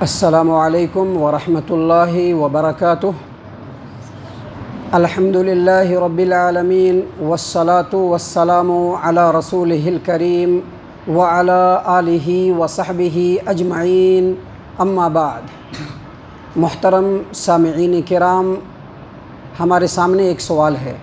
السلام علیکم ورحمۃ اللہ وبرکاتہ۔ الحمد للہ رب العالمین والصلاة والسلام علی رسولہ الکریم وعلی آلہ وصحبہ اجمعین، اما بعد۔ محترم سامعین کرام، ہمارے سامنے ایک سوال ہے۔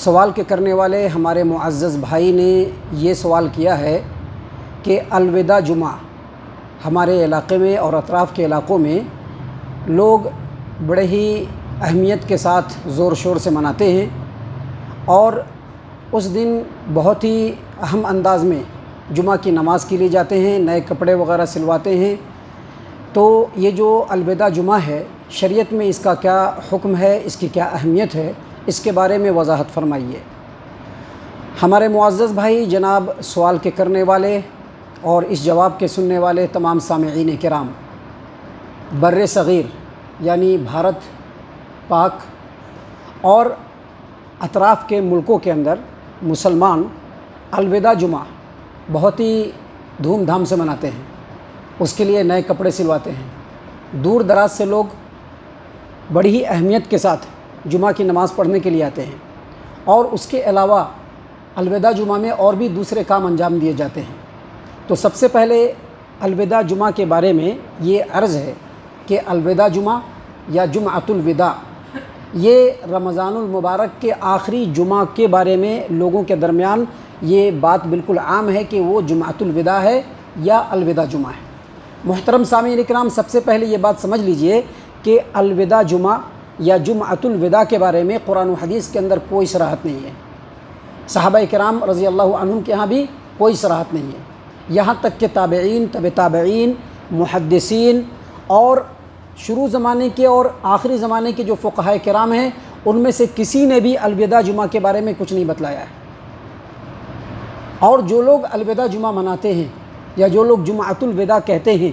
سوال کے کرنے والے ہمارے معزز بھائی نے یہ سوال کیا ہے کہ الوداع جمعہ ہمارے علاقے میں اور اطراف کے علاقوں میں لوگ بڑے ہی اہمیت کے ساتھ زور شور سے مناتے ہیں، اور اس دن بہت ہی اہم انداز میں جمعہ کی نماز کے لیے جاتے ہیں، نئے کپڑے وغیرہ سلواتے ہیں۔ تو یہ جو الوداع جمعہ ہے، شریعت میں اس کا کیا حکم ہے، اس کی کیا اہمیت ہے، اس کے بارے میں وضاحت فرمائیے۔ ہمارے معزز بھائی جناب سوال کے کرنے والے اور اس جواب کے سننے والے تمام سامعین کرام، بر صغیر یعنی بھارت، پاک اور اطراف کے ملکوں کے اندر مسلمان الوداع جمعہ بہت ہی دھوم دھام سے مناتے ہیں۔ اس کے لیے نئے کپڑے سلواتے ہیں، دور دراز سے لوگ بڑی ہی اہمیت کے ساتھ جمعہ کی نماز پڑھنے کے لیے آتے ہیں، اور اس کے علاوہ الوداع جمعہ میں اور بھی دوسرے کام انجام دیے جاتے ہیں۔ تو سب سے پہلے الوداع جمعہ کے بارے میں یہ عرض ہے کہ الوداع جمعہ یا جمعۃ الوداع یہ رمضان المبارک کے آخری جمعہ کے بارے میں لوگوں کے درمیان یہ بات بالکل عام ہے کہ وہ جمعۃ الوداع ہے یا الوداع جمعہ ہے۔ محترم سامعین کرام، سب سے پہلے یہ بات سمجھ لیجئے کہ الوداع جمعہ یا جمعۃ الوداع کے بارے میں قرآن و حدیث کے اندر کوئی صراحت نہیں ہے۔ صحابہ کرام رضی اللہ عنہم کے ہاں بھی کوئی صراحت نہیں ہے، یہاں تک کہ تابعین، طب تابعین، محدثین اور شروع زمانے کے اور آخری زمانے کے جو فقہاء کرام ہیں، ان میں سے کسی نے بھی الوداع جمعہ کے بارے میں کچھ نہیں بتلایا ہے۔ اور جو لوگ الوداع جمعہ مناتے ہیں یا جو لوگ جمعۃ الوداع کہتے ہیں،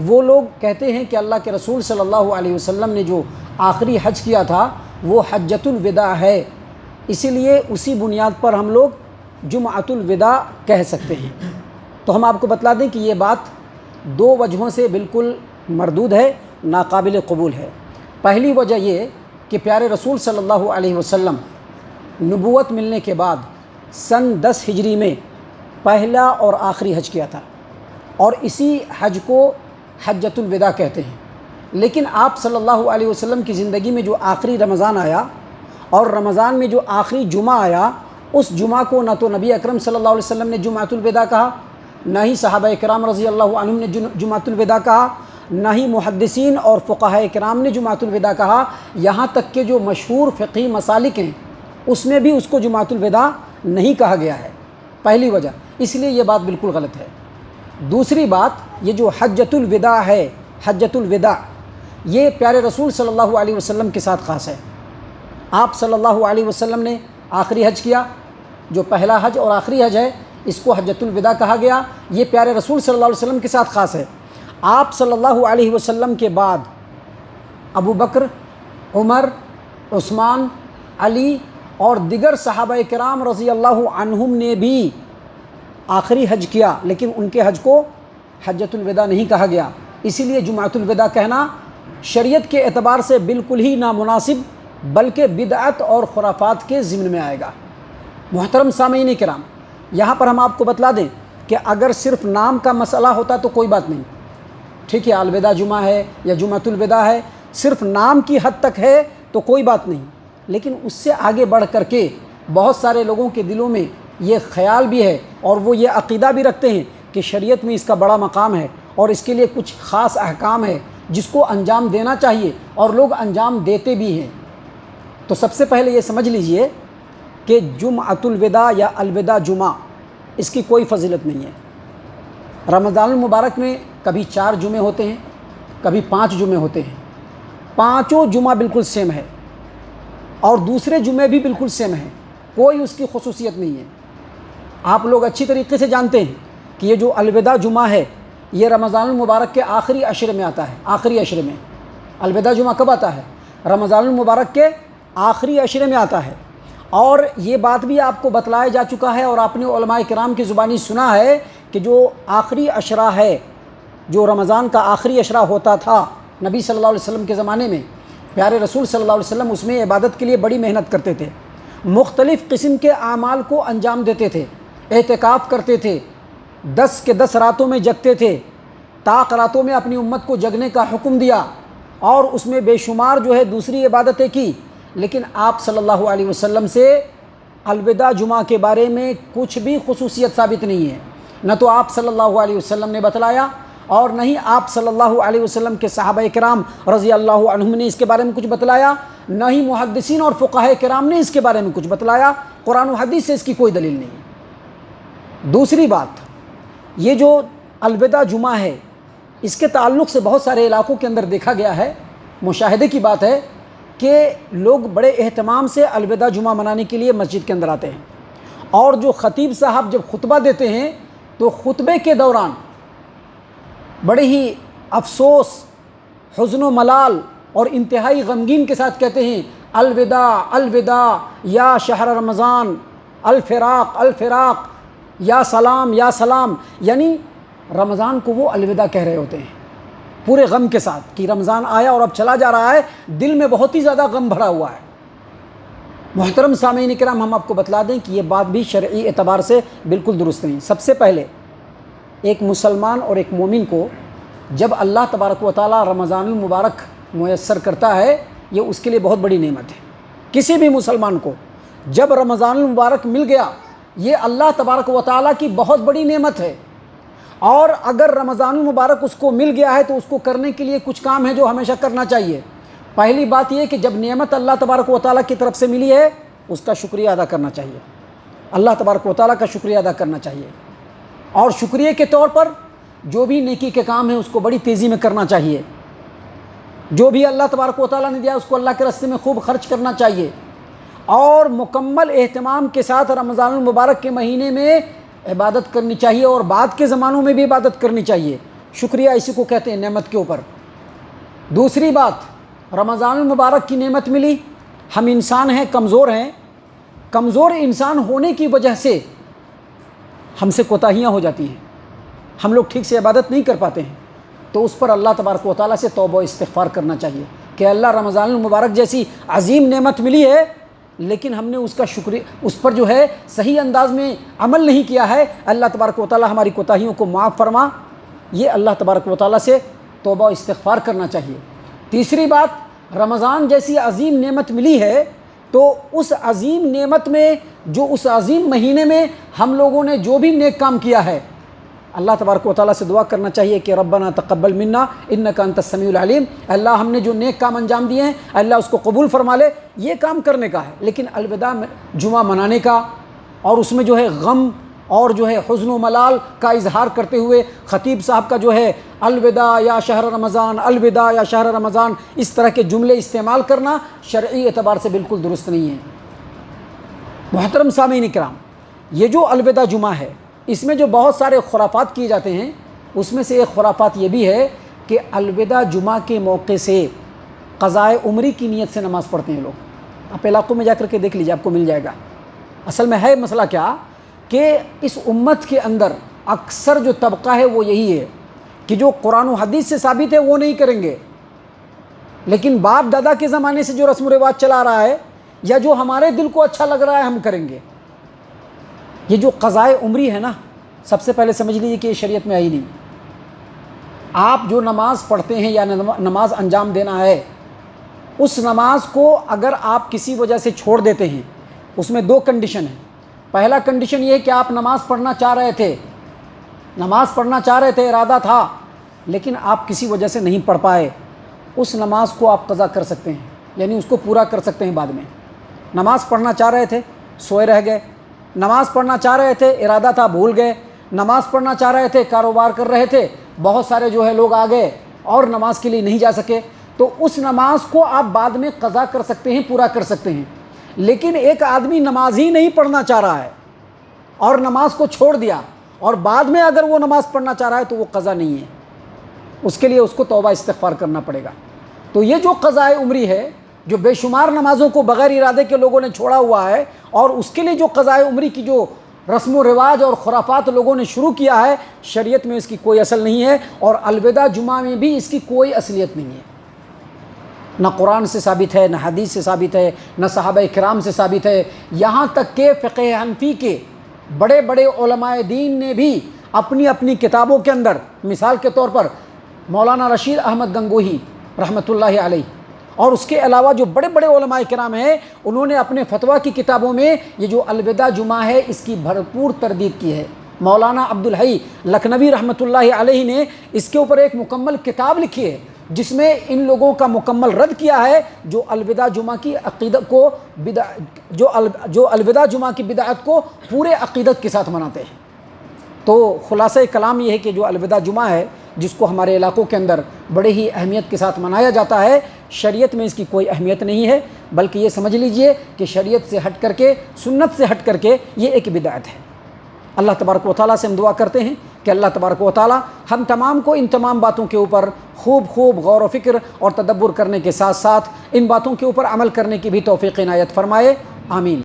وہ لوگ کہتے ہیں کہ اللہ کے رسول صلی اللہ علیہ وسلم نے جو آخری حج کیا تھا وہ حجۃ الوداع ہے، اسی لیے اسی بنیاد پر ہم لوگ جمعۃ الوداع کہہ سکتے ہیں۔ تو ہم آپ کو بتلا دیں کہ یہ بات دو وجہوں سے بالکل مردود ہے، ناقابل قبول ہے۔ پہلی وجہ یہ کہ پیارے رسول صلی اللہ علیہ وسلم نبوت ملنے کے بعد سن 10 ہجری میں پہلا اور آخری حج کیا تھا، اور اسی حج کو حجۃ الوداع کہتے ہیں۔ لیکن آپ صلی اللہ علیہ وسلم کی زندگی میں جو آخری رمضان آیا اور رمضان میں جو آخری جمعہ آیا، اس جمعہ کو نہ تو نبی اکرم صلی اللہ علیہ وسلم نے جمعۃ الوداع کہا، نہ ہی صحابہ کرام رضی اللہ عنہم نے جمعۃ الوداع کہا، نہ ہی محدثین اور فقہاء کرام نے جمعۃ الوداع کہا، یہاں تک کہ جو مشہور فقہی مسالک ہیں اس میں بھی اس کو جمعۃ الوداع نہیں کہا گیا ہے۔ پہلی وجہ، اس لیے یہ بات بالکل غلط ہے۔ دوسری بات، یہ جو حجۃ الوداع ہے، حجۃ الوداع یہ پیارے رسول صلی اللہ علیہ وسلم کے ساتھ خاص ہے۔ آپ صلی اللہ علیہ وسلم نے آخری حج کیا، جو پہلا حج اور آخری حج ہے، اس کو حجۃ الوداع کہا گیا، یہ پیارے رسول صلی اللہ علیہ وسلم کے ساتھ خاص ہے۔ آپ صلی اللہ علیہ وسلم کے بعد ابو بکر، عمر، عثمان، علی اور دیگر صحابہ کرام رضی اللہ عنہم نے بھی آخری حج کیا، لیکن ان کے حج کو حجۃ الوداع نہیں کہا گیا، اسی لیے جمعۃ الوداع کہنا شریعت کے اعتبار سے بالکل ہی نامناسب بلکہ بدعت اور خرافات کے ضمن میں آئے گا۔ محترم سامعین کرام، یہاں پر ہم آپ کو بتلا دیں کہ اگر صرف نام کا مسئلہ ہوتا تو کوئی بات نہیں، ٹھیک ہے، الوداع جمعہ ہے یا جمعۃ الوداع ہے، صرف نام کی حد تک ہے تو کوئی بات نہیں، لیکن اس سے آگے بڑھ کر کے بہت سارے لوگوں کے دلوں میں یہ خیال بھی ہے اور وہ یہ عقیدہ بھی رکھتے ہیں کہ شریعت میں اس کا بڑا مقام ہے اور اس کے لیے کچھ خاص احکام ہے جس کو انجام دینا چاہیے، اور لوگ انجام دیتے بھی ہیں۔ تو سب سے پہلے یہ سمجھ لیجئے کہ جمعۃ الوداع یا الوداع جمعہ اس کی کوئی فضیلت نہیں ہے۔ رمضان المبارک میں کبھی 4 جمعے ہوتے ہیں، کبھی 5 جمعے ہوتے ہیں، پانچوں جمعہ بالکل سیم ہے، اور دوسرے جمعے بھی بالکل سیم ہیں، کوئی اس کی خصوصیت نہیں ہے۔ آپ لوگ اچھی طریقے سے جانتے ہیں کہ یہ جو الوداع جمعہ ہے یہ رمضان المبارک کے آخری عشرے میں آتا ہے۔ آخری عشرے میں الوداع جمعہ کب آتا ہے؟ رمضان المبارک کے آخری عشرے میں آتا ہے، اور یہ بات بھی آپ کو بتلایا جا چکا ہے اور آپ نے علماء کرام کی زبانی سنا ہے کہ جو آخری عشرہ ہے جو رمضان کا آخری اشرا ہوتا تھا نبی صلی اللہ علیہ وسلم کے زمانے میں، پیارے رسول صلی اللہ علیہ وسلم اس میں عبادت کے لیے بڑی محنت کرتے تھے، مختلف قسم کے اعمال کو انجام دیتے تھے، اعتکاف کرتے تھے، 10 کے 10 راتوں میں جگتے تھے، طاق راتوں میں اپنی امت کو جگنے کا حکم دیا، اور اس میں بے شمار جو ہے دوسری عبادتیں کی، لیکن آپ صلی اللہ علیہ وسلم سے الوداع جمعہ کے بارے میں کچھ بھی خصوصیت ثابت نہیں ہے، نہ تو آپ صلی اللہ علیہ وسلم نے بتلایا، اور نہ ہی آپ صلی اللہ علیہ وسلم کے صحابہ کرام رضی اللہ عنہم نے اس کے بارے میں کچھ بتلایا، نہ ہی محدثین اور فقہاء کرام نے اس کے بارے میں کچھ بتلایا، قرآن و حدیث سے اس کی کوئی دلیل نہیں ہے۔ دوسری بات، یہ جو الوداع جمعہ ہے، اس کے تعلق سے بہت سارے علاقوں کے اندر دیکھا گیا ہے، مشاہدے کی بات ہے کہ لوگ بڑے اہتمام سے الوداع جمعہ منانے کے لیے مسجد کے اندر آتے ہیں، اور جو خطیب صاحب جب خطبہ دیتے ہیں تو خطبے کے دوران بڑے ہی افسوس، حزن و ملال اور انتہائی غمگین کے ساتھ کہتے ہیں الوداع الوداع یا شہر رمضان، الفراق الفراق، یا سلام یا سلام، یعنی رمضان کو وہ الوداع کہہ رہے ہوتے ہیں پورے غم کے ساتھ کہ رمضان آیا اور اب چلا جا رہا ہے، دل میں بہت ہی زیادہ غم بھرا ہوا ہے۔ محترم سامعین کرام، ہم آپ کو بتلا دیں کہ یہ بات بھی شرعی اعتبار سے بالکل درست نہیں۔ سب سے پہلے ایک مسلمان اور ایک مومن کو جب اللہ تبارک و تعالیٰ رمضان المبارک میسر کرتا ہے، یہ اس کے لیے بہت بڑی نعمت ہے۔ کسی بھی مسلمان کو جب رمضان المبارک مل گیا، یہ اللہ تبارک و تعالیٰ کی بہت بڑی نعمت ہے، اور اگر رمضان المبارک اس کو مل گیا ہے تو اس کو کرنے کے لیے کچھ کام ہے جو ہمیشہ کرنا چاہیے۔ پہلی بات یہ کہ جب نعمت اللہ تبارک و تعالیٰ کی طرف سے ملی ہے، اس کا شکریہ ادا کرنا چاہیے، اللہ تبارک و تعالیٰ کا شکریہ ادا کرنا چاہیے، اور شکریہ کے طور پر جو بھی نیکی کے کام ہیں اس کو بڑی تیزی میں کرنا چاہیے، جو بھی اللہ تبارک و تعالیٰ نے دیا اس کو اللہ کے راستے میں خوب خرچ کرنا چاہیے، اور مکمل اہتمام کے ساتھ رمضان المبارک کے مہینے میں عبادت کرنی چاہیے، اور بعد کے زمانوں میں بھی عبادت کرنی چاہیے۔ شکریہ اسی کو کہتے ہیں، نعمت کے اوپر۔ دوسری بات، رمضان المبارک کی نعمت ملی، ہم انسان ہیں، کمزور ہیں، کمزور انسان ہونے کی وجہ سے ہم سے کوتاہیاں ہو جاتی ہیں، ہم لوگ ٹھیک سے عبادت نہیں کر پاتے ہیں، تو اس پر اللہ تبارک و تعالیٰ سے توبہ و استغفار کرنا چاہیے کہ اللہ رمضان المبارک جیسی عظیم نعمت ملی ہے، لیکن ہم نے اس کا شکریہ، اس پر جو ہے صحیح انداز میں عمل نہیں کیا ہے، اللہ تبارک و تعالیٰ ہماری کوتاہیوں کو معاف فرما۔ یہ اللہ تبارک و تعالیٰ سے توبہ و استغفار کرنا چاہیے۔ تیسری بات، رمضان جیسی عظیم نعمت ملی ہے تو اس عظیم نعمت میں، جو اس عظیم مہینے میں ہم لوگوں نے جو بھی نیک کام کیا ہے، اللہ تبارک و تعالیٰ سے دعا کرنا چاہیے کہ ربنا تقبل منا انک انت السمیع العلیم، اللہ ہم نے جو نیک کام انجام دیے ہیں اللہ اس کو قبول فرما لے۔ یہ کام کرنے کا ہے، لیکن الوداع جمعہ منانے کا اور اس میں جو ہے غم اور جو ہے حزن و ملال کا اظہار کرتے ہوئے خطیب صاحب کا جو ہے الوداع یا شہر رمضان، الوداع یا شہر رمضان، اس طرح کے جملے استعمال کرنا شرعی اعتبار سے بالکل درست نہیں ہے۔ محترم سامعین کرام، یہ جو الوداع جمعہ ہے، اس میں جو بہت سارے خرافات کیے جاتے ہیں، اس میں سے ایک خرافات یہ بھی ہے کہ الوداع جمعہ کے موقع سے قضائے عمری کی نیت سے نماز پڑھتے ہیں لوگ۔ آپ علاقوں میں جا کر کے دیکھ لیجیے، آپ کو مل جائے گا۔ اصل میں ہے مسئلہ کیا کہ اس امت کے اندر اکثر جو طبقہ ہے وہ یہی ہے کہ جو قرآن و حدیث سے ثابت ہے وہ نہیں کریں گے، لیکن باپ دادا کے زمانے سے جو رسم و رواج چلا رہا ہے یا جو ہمارے دل کو اچھا لگ رہا ہے ہم کریں گے۔ یہ جو قضائے عمری ہے نا، سب سے پہلے سمجھ لیجیے کہ یہ شریعت میں آئی نہیں۔ آپ جو نماز پڑھتے ہیں یا نماز انجام دینا ہے، اس نماز کو اگر آپ کسی وجہ سے چھوڑ دیتے ہیں، اس میں دو کنڈیشن ہیں۔ پہلا کنڈیشن یہ ہے کہ آپ نماز پڑھنا چاہ رہے تھے، ارادہ تھا، لیکن آپ کسی وجہ سے نہیں پڑھ پائے، اس نماز کو آپ قضا کر سکتے ہیں، یعنی اس کو پورا کر سکتے ہیں بعد میں۔ نماز پڑھنا چاہ رہے تھے، سوئے رہ گئے، نماز پڑھنا چاہ رہے تھے، ارادہ تھا، بھول گئے، نماز پڑھنا چاہ رہے تھے، کاروبار کر رہے تھے، بہت سارے جو ہے لوگ آ گئے اور نماز کے لیے نہیں جا سکے، تو اس نماز کو آپ بعد میں قضا کر سکتے ہیں، پورا کر سکتے ہیں۔ لیکن ایک آدمی نماز ہی نہیں پڑھنا چاہ رہا ہے اور نماز کو چھوڑ دیا، اور بعد میں اگر وہ نماز پڑھنا چاہ رہا ہے تو وہ قضا نہیں ہے، اس کے لیے اس کو توبہ استغفار کرنا پڑے گا۔ تو یہ جو قضائے عمری ہے، جو بے شمار نمازوں کو بغیر ارادے کے لوگوں نے چھوڑا ہوا ہے، اور اس کے لیے جو قضائے عمری کی جو رسم و رواج اور خرافات لوگوں نے شروع کیا ہے، شریعت میں اس کی کوئی اصل نہیں ہے، اور الوداع جمعہ میں بھی اس کی کوئی اصلیت نہیں ہے۔ نہ قرآن سے ثابت ہے، نہ حدیث سے ثابت ہے، نہ صحابہ کرام سے ثابت ہے، یہاں تک کہ فقہ حنفی کے بڑے بڑے علماء دین نے بھی اپنی اپنی کتابوں کے اندر، مثال کے طور پر مولانا رشید احمد گنگوہی رحمۃ اللہ علیہ، اور اس کے علاوہ جو بڑے بڑے علماء کرام ہیں، انہوں نے اپنے فتویٰ کی کتابوں میں یہ جو الوداع جمعہ ہے اس کی بھرپور تردید کی ہے۔ مولانا عبدالحی لکھنوی رحمۃ اللہ علیہ نے اس کے اوپر ایک مکمل کتاب لکھی ہے، جس میں ان لوگوں کا مکمل رد کیا ہے جو الوداع جمعہ کی عقیدت کو جو الوداع جمعہ کی بدعت کو پورے عقیدت کے ساتھ مناتے ہیں۔ تو خلاصہ کلام یہ ہے کہ جو الوداع جمعہ ہے، جس کو ہمارے علاقوں کے اندر بڑے ہی اہمیت کے ساتھ منایا جاتا ہے، شریعت میں اس کی کوئی اہمیت نہیں ہے، بلکہ یہ سمجھ لیجئے کہ شریعت سے ہٹ کر کے، سنت سے ہٹ کر کے یہ ایک بدعت ہے۔ اللہ تبارک و تعالیٰ سے ہم دعا کرتے ہیں کہ اللہ تبارک و تعالیٰ ہم تمام کو ان تمام باتوں کے اوپر خوب غور و فکر اور تدبر کرنے کے ساتھ ساتھ ان باتوں کے اوپر عمل کرنے کی بھی توفیق عنایت فرمائے، آمین۔